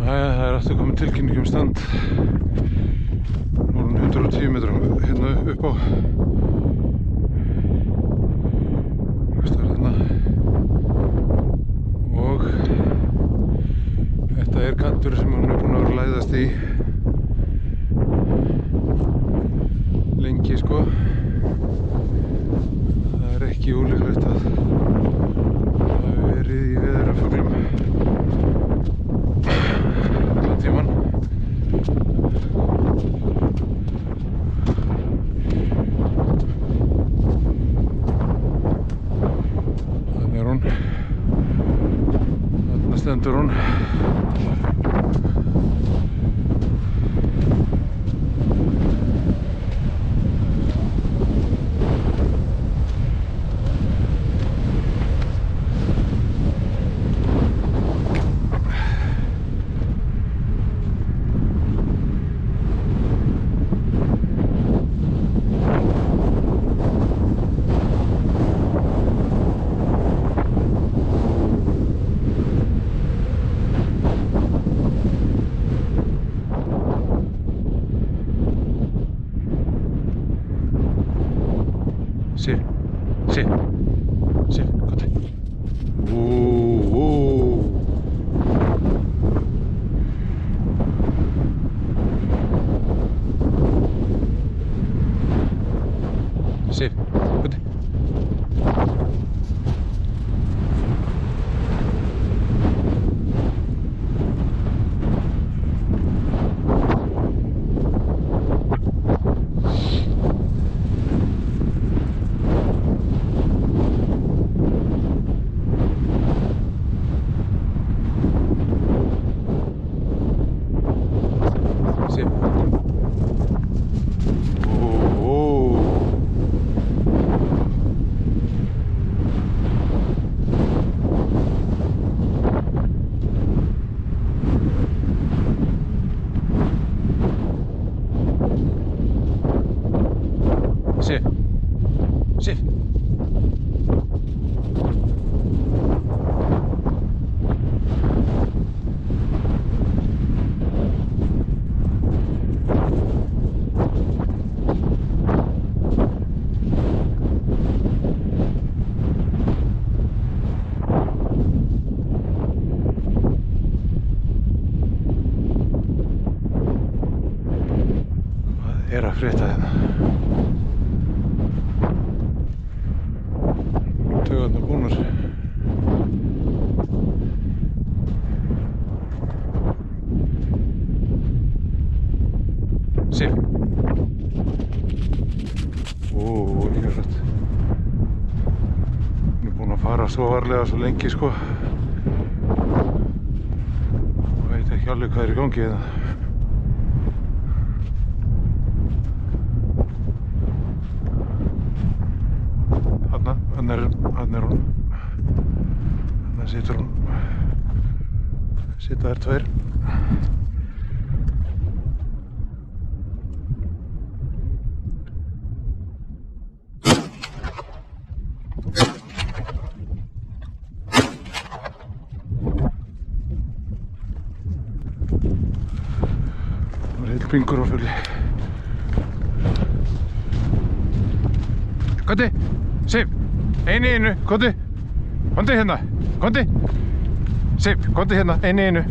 Það aftur komin tilkynning stand. Nú er 110 metrar hérna upp á. Hérna. Og þetta kantur sem hún búin að vera að læðast í lengi sko. Það ekki ólíklegt að það hafi verið í veðrafuglum allan tíman. Þarna hún. Þarna stendur hún. Sif, Sif, Sif, komdu. Sif, komdu. Sif. Sif. Sif. Hvað að frétta hérna? Taugarnar búnar. Sif. Líka hrætt. Hún er búin að fara svo varlega svo lengi sko. Og veit ekki alveg hvað í gangi hérna. Þarna er hún. Þarna situr hún. Sita þær tvær. Það var heill bingur á fugli. Komdu, Sif, einu í einu, komdu, komdu hérna, komdu, Sif, komdu hérna, einu í einu.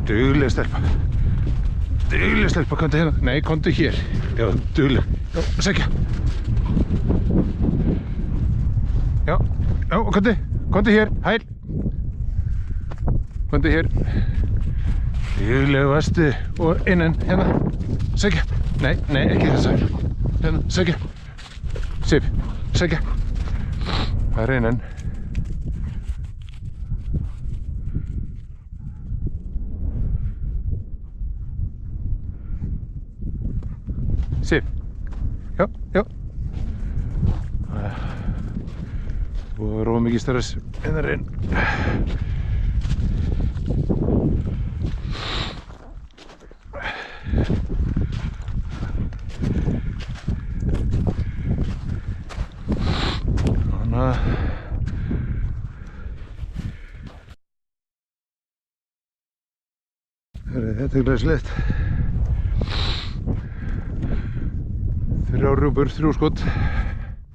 Dugleg stelpa, komdu hérna, nei, komdu hér, já, dugleg, já, sækja. Já, komdu hér, hæl, komdu hér. Dugleg varstu og innan, hérna, sækja, nei, ekki þessar, hérna, sækja. Sif, sækja. Það er innan. Sif. Já. Og róa mikið stress innan inn. Þetta er glæsilegt. 3 rjúpur, 3 skot.